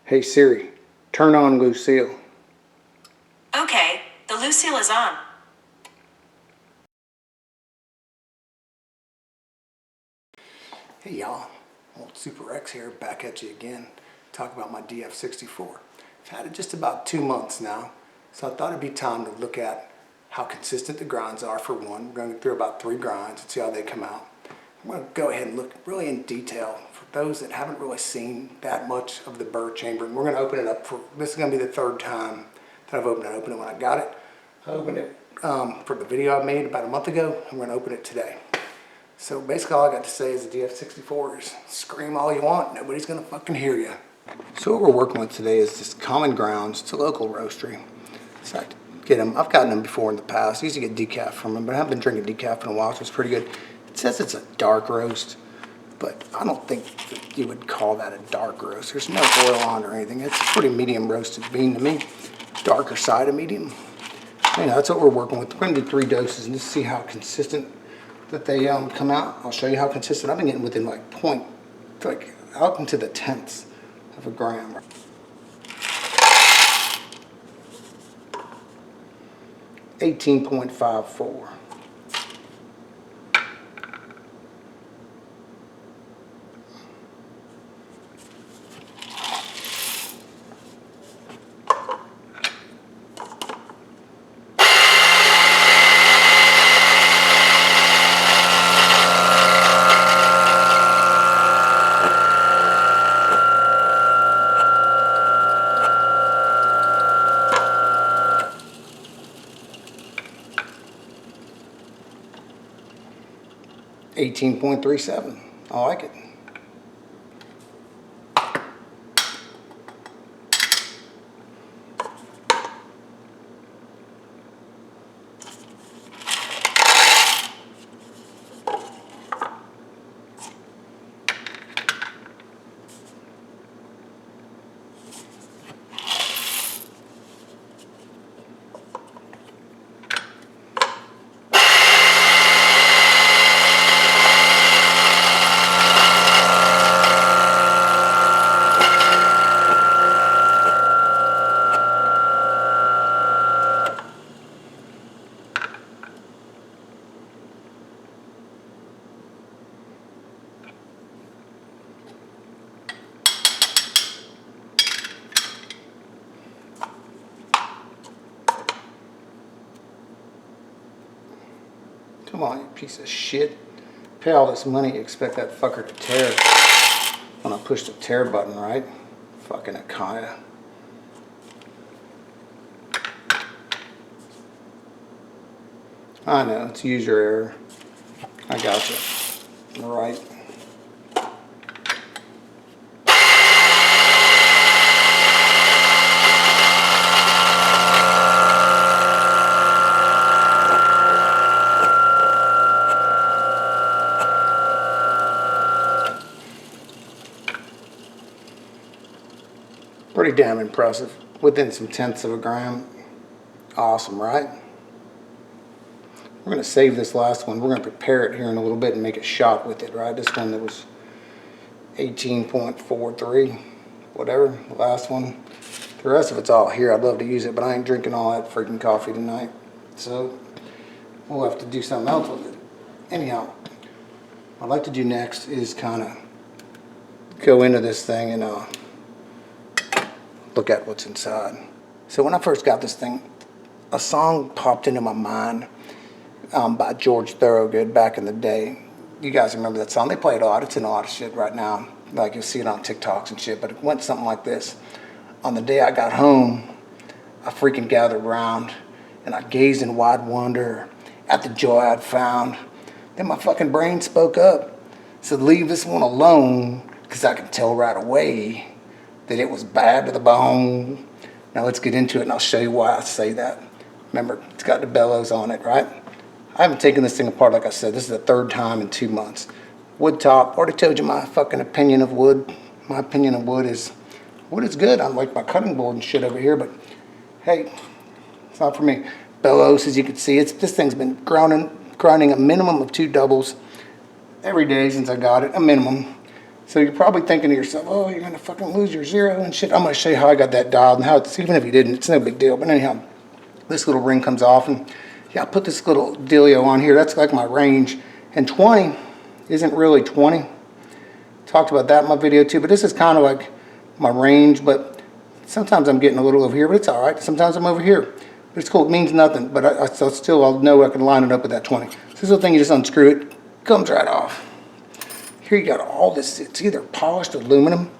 Hey Siri, turn on Lucille. Okay, the Lucille is on. Hey y'all, old Super X here, back at you again. Talk about my DF64. I've had it just about 2 months now, so I thought it'd be time to look at how consistent the grinds are for one. We're going to go through about 3 grinds and see how they come out. I'm going to go ahead and look really in detail for those that haven't really seen that much of the burr chamber. And we're going to open it up for, this is going to be the 3rd time that I've opened it. I opened it when I got it. I opened it for the video I made about a month ago. I'm going to open it today. So basically all I got to say is the DF64 is scream all you want, nobody's going to fucking hear you. So what we're working with today is just common grounds. It's a local roastery. So I get them, I've gotten them before in the past. I used to get decaf from them, but I haven't been drinking decaf in a while, so it's pretty good. It says it's a dark roast, but I don't think that you would call that a dark roast. There's no oil on or anything. It's a pretty medium roasted bean to me. Darker side of medium. You know, that's what we're working with. We're going to do 3 doses and just see how consistent that they come out. I'll show you how consistent. I've been getting within like out into the tenths of a gram. 18.54. $18.37. I like it. Come on, you piece of shit. Pay all this money, you expect that fucker to tear when I push the tear button, right? Fucking Akaya. I know, it's user error. I gotcha. Right. Pretty damn impressive. Within some tenths of a gram. Awesome, right? We're going to save this last one. We're going to prepare it here in a little bit and make a shot with it, right? This one that was 18.43, whatever, the last one. The rest of it's all here. I'd love to use it, but I ain't drinking all that freaking coffee tonight. So we'll have to do something else with it. Anyhow, what I'd like to do next is kind of go into this thing and look at what's inside. So when I first got this thing, a song popped into my mind by George Thorogood back in the day. You guys remember that song? They play it a lot. It's in a lot of shit right now. Like you'll see it on TikToks and shit, but it went something like this. On the day I got home, I freaking gathered round and I gazed in wide wonder at the joy I'd found. Then my fucking brain spoke up, said leave this one alone, because I could tell right away that it was bad to the bone. Now let's get into it and I'll show you why I say that. Remember, it's got the bellows on it, right? I haven't taken this thing apart, like I said. This is the 3rd time in 2 months. Wood top, already told you my fucking opinion of wood. My opinion of wood is good. I like my cutting board and shit over here, but hey, it's not for me. Bellows, as you can see, this thing's been grinding a minimum of 2 doubles every day since I got it, a minimum. So you're probably thinking to yourself, oh, you're gonna fucking lose your zero and shit. I'm gonna show you how I got that dialed and how it's, even if you didn't, it's no big deal. But anyhow, this little ring comes off, and yeah, I put this little dealio on here. That's like my range. And 20 isn't really 20. Talked about that in my video too, but this is kind of like my range, but sometimes I'm getting a little over here, but it's all right. Sometimes I'm over here, but it's cool. It means nothing, but I'll know I can line it up with that 20. So this little thing, you just unscrew it, comes right off. Here you got all this, it's either polished aluminum,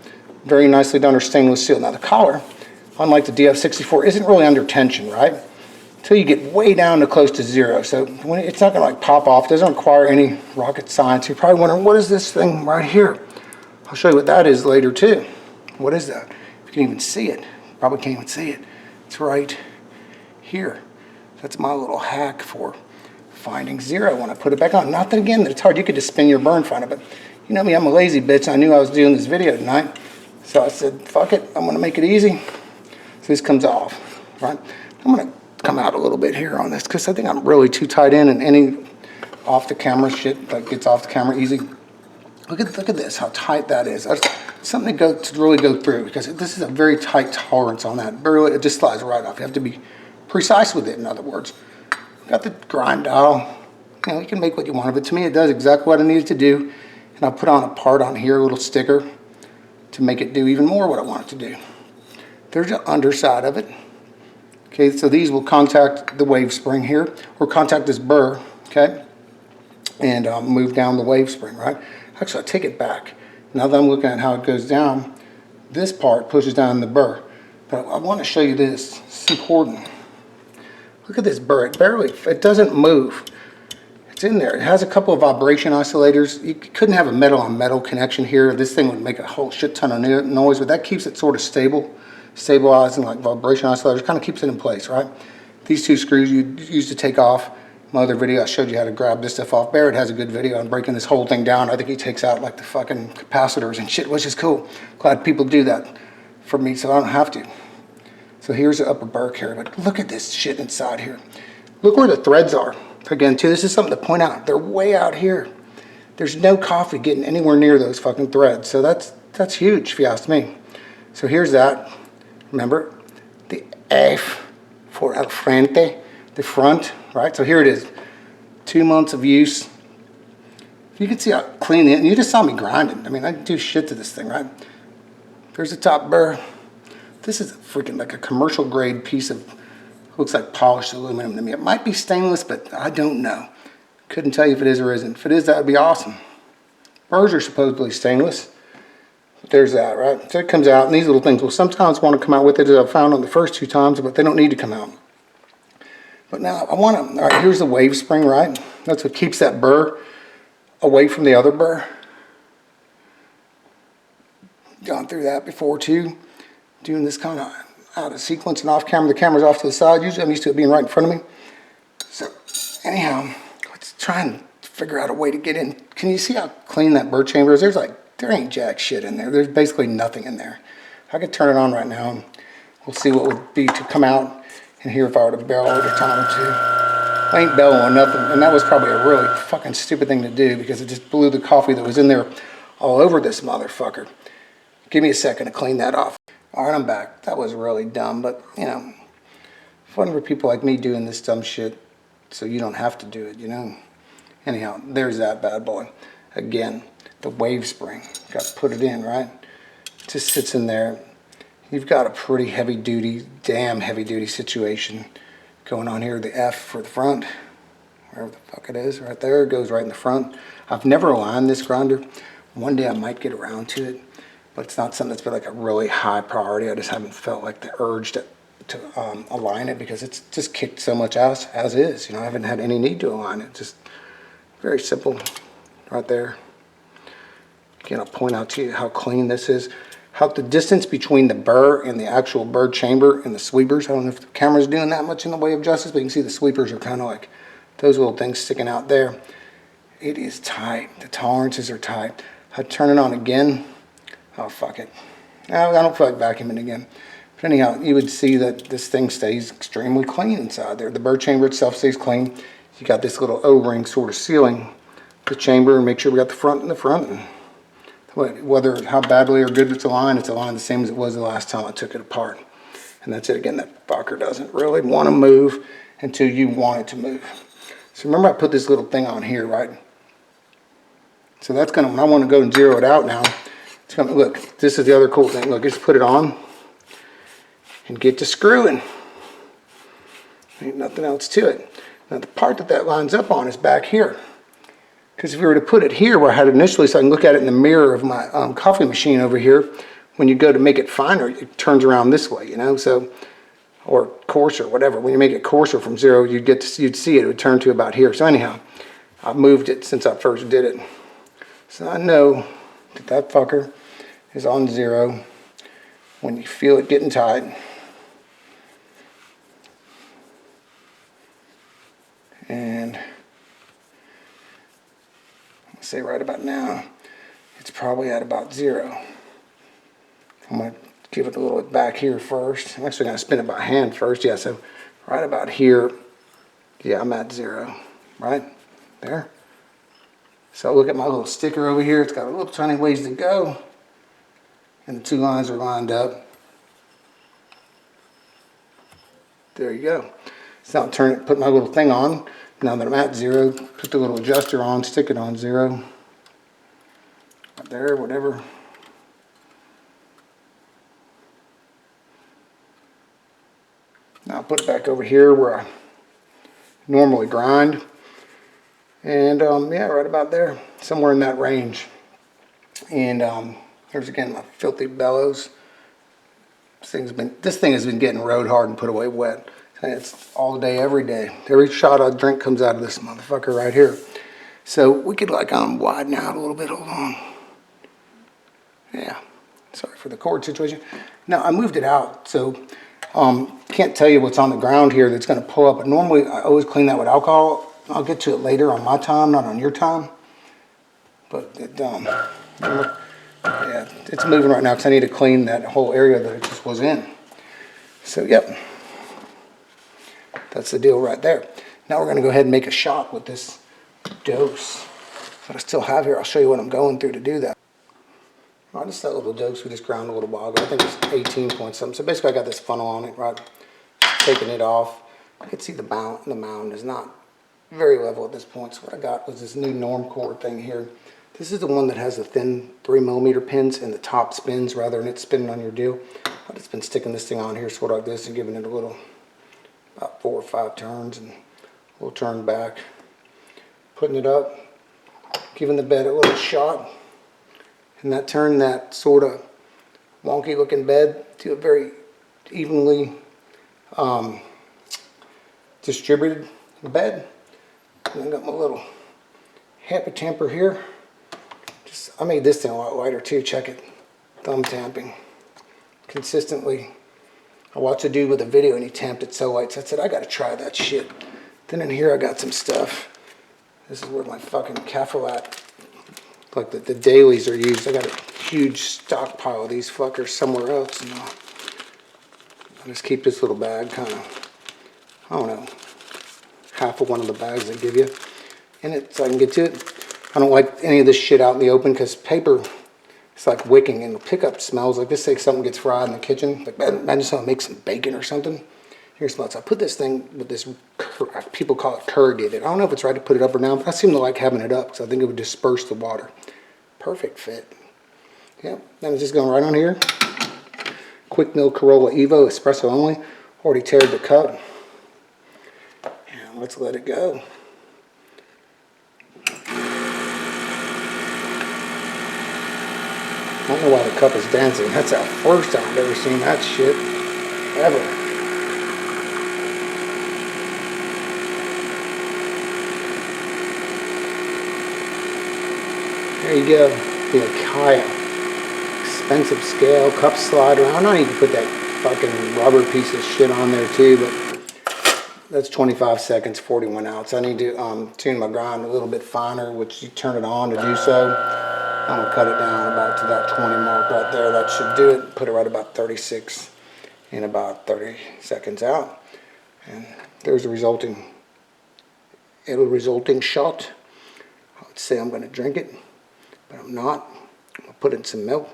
very nicely done, or stainless steel. Now the collar, unlike the DF64, isn't really under tension, right? Until you get way down to close to zero. So it's not gonna like pop off. It doesn't require any rocket science. You're probably wondering, what is this thing right here? I'll show you what that is later too. What is that? If you can even see it. Probably can't even see it. It's right here. That's my little hack for finding zero when I put it back on. Not that again, that it's hard. You could just spin your burr and find it, but you know me, I'm a lazy bitch. I knew I was doing this video tonight. So I said, fuck it, I'm gonna make it easy. So this comes off, right? I'm gonna come out a little bit here on this because I think I'm really too tight in, and any off the camera shit that gets off the camera easy. Look at this, how tight that is. That's something to really go through, because this is a very tight tolerance on that. Barely, it just slides right off. You have to be precise with it, in other words. Got the grind dial. You know, you can make what you want of it. To me, it does exactly what I needed to do. And I'll put on a part on here, a little sticker, to make it do even more what I want it to do. There's the underside of it. Okay, so these will contact the wave spring here, or contact this burr, okay? And move down the wave spring, right? Actually, I'll take it back. Now that I'm looking at how it goes down, this part pushes down the burr. But I want to show you this. It's important. Look at this burr. It doesn't move. It's in there. It has a couple of vibration isolators. You couldn't have a metal on metal connection here. This thing would make a whole shit ton of noise, but that keeps it sort of stabilizing, like vibration isolators. Kind of keeps it in place, right? These two screws you use to take off. My other video, I showed you how to grab this stuff off. Barrett has a good video on breaking this whole thing down. I think he takes out like the fucking capacitors and shit, which is cool. Glad people do that for me, so I don't have to. So here's the upper burr carrier, but look at this shit inside here. Look where the threads are. Again, too, this is something to point out. They're way out here. There's no coffee getting anywhere near those fucking threads. So that's huge, if you ask me. So here's that. Remember, the F for el frente, the front, right? So here it is. 2 months of use. You can see how clean it is. And you just saw me grinding. I mean, I didn't do shit to this thing, right? There's the top burr. This is freaking like a commercial grade piece of, looks like polished aluminum to me. It might be stainless, but I don't know. Couldn't tell you if it is or isn't. If it is, that would be awesome. Burrs are supposedly stainless. But there's that, right? So it comes out, and these little things will sometimes want to come out with it, as I've found on the first 2 times, but they don't need to come out. But now I want to, all right, here's the wave spring, right? That's what keeps that burr away from the other burr. Gone through that before too. Doing this kind of out of sequence and off camera. The camera's off to the side. Usually I'm used to it being right in front of me. So anyhow, let's try and figure out a way to get in. Can you see how clean that burr chamber is? There ain't jack shit in there. There's basically nothing in there. I could turn it on right now and we'll see what would be to come out and hear if I were to bellow at a time or two. I ain't bellowing nothing, and that was probably a really fucking stupid thing to do because it just blew the coffee that was in there all over this motherfucker. Give me a second to clean that off. All right, I'm back. That was really dumb, but you know, fun for people like me doing this dumb shit so you don't have to do it, you know. Anyhow, there's that bad boy. Again, the wave spring. Got to put it in, right? It just sits in there. You've got a pretty heavy duty, damn heavy duty situation going on here. The F for the front, wherever the fuck it is, right there, it goes right in the front. I've never aligned this grinder. One day I might get around to it, but it's not something that's been like a really high priority. I just haven't felt like the urge to align it because it's just kicked so much ass as is. You know, I haven't had any need to align it. Just very simple right there. Again, I'll point out to you how clean this is. How the distance between the burr and the actual burr chamber and the sweepers. I don't know if the camera's doing that much in the way of justice, but you can see the sweepers are kind of like those little things sticking out there. It is tight. The tolerances are tight. I turn it on again. Oh, fuck it. I don't feel like vacuuming again. But anyhow, you would see that this thing stays extremely clean inside there. The burr chamber itself stays clean. You got this little O-ring sort of sealing the chamber and make sure we got the front in the front. And whether how badly or good it's aligned the same as it was the last time I took it apart. And that's it again, that fucker doesn't really want to move until you want it to move. So remember I put this little thing on here, right? So that's gonna, when I want to go and zero it out now, it's gonna, look, this is the other cool thing. Look, just put it on and get to screwing. Ain't nothing else to it. Now the part that lines up on is back here. Because if we were to put it here where I had it initially, so I can look at it in the mirror of my coffee machine over here, when you go to make it finer, it turns around this way, you know, so, or coarser, whatever. When you make it coarser from 0, you'd see it would turn to about here. So anyhow, I've moved it since I first did it. So I know that fucker is on 0 when you feel it getting tight. And let's say right about now, it's probably at about 0. I'm going to give it a little bit back here first. I'm actually going to spin it by hand first. Yeah, so right about here, yeah, I'm at 0, right there. So look at my little sticker over here. It's got a little tiny ways to go. And the 2 lines are lined up. There you go. So I'll turn it, put my little thing on. Now that I'm at 0, put the little adjuster on, stick it on 0. Right there, whatever. Now I'll put it back over here where I normally grind. And yeah, right about there, somewhere in that range. And here's again my filthy bellows. This thing has been getting road hard and put away wet. And it's all day, every day. Every shot I drink comes out of this motherfucker right here. So we could like widen out a little bit. Hold on. Yeah. Sorry for the cord situation. Now I moved it out, so can't tell you what's on the ground here that's going to pull up. But normally I always clean that with alcohol. I'll get to it later on my time, not on your time. But it, yeah, it's moving right now because I need to clean that whole area that it just was in. So yep, that's the deal right there. Now we're going to go ahead and make a shot with this dose that I still have here. I'll show you what I'm going through to do that. Right, just that little dose we just ground a little while ago. I think it's 18 point something. So basically I got this funnel on it, right? Taking it off. I can see the mound is not very level at this point. So what I got was this new norm core thing here. This is the one that has the thin 3mm pins and the top spins rather than it spinning on your deal. I've just been sticking this thing on here sort of like this and giving it a little, about 4 or 5 turns, and we'll turn back. Putting it up, giving the bed a little shot. And that turned that sort of wonky looking bed to a very evenly distributed bed. And I got my little happy tamper here. I made this thing a lot lighter too, check it. Thumb tamping. Consistently. I watched a dude with a video and he tamped it so light, so I said, I gotta try that shit. Then in here I got some stuff. This is where my fucking Cafelat, like the dailies are used. I got a huge stockpile of these fuckers somewhere else. And I'll just keep this little bag kind of, I don't know, half of one of the bags they give you in it so I can get to it. I don't like any of this shit out in the open because paper, it's like wicking and it'll pick up smells. Like this, say something gets fried in the kitchen. Like imagine someone makes some bacon or something. Here's smells. I put this thing with this, people call it corrugated. I don't know if it's right to put it up or down, but I seem to like having it up because I think it would disperse the water. Perfect fit. Yep, then it's just going right on here. Quick Mill Corolla Evo, espresso only. Already teared the cup. And let's let it go. I don't know why the cup is dancing. That's the first time I've ever seen that shit. Ever. There you go. The Akaya. Expensive scale, cup slider. I don't know, you can put that fucking rubber piece of shit on there too, but that's 25 seconds, 41 ounce. I need to tune my grind a little bit finer, which you turn it on to do so. I'm going to cut it down about to that 20 mark right there. That should do it. Put it right about 36 in about 30 seconds out. And there's the resulting shot. I would say I'm going to drink it, but I'm not. I'm going to put in some milk,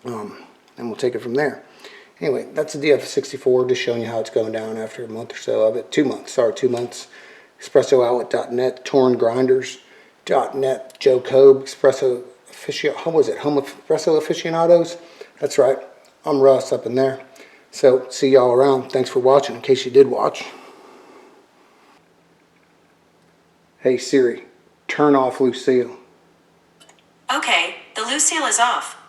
and we'll take it from there. Anyway, that's the DF64, just showing you how it's going down after a month or so of it. 2 months, sorry, 2 months. EspressoOutlet.net, TurinGrinders.net, Joe Cobe, Espresso Home Espresso Aficionados. That's right, I'm Russ up in there. So, see y'all around. Thanks for watching, in case you did watch. Hey Siri, turn off Lucille. Okay, the Lucille is off.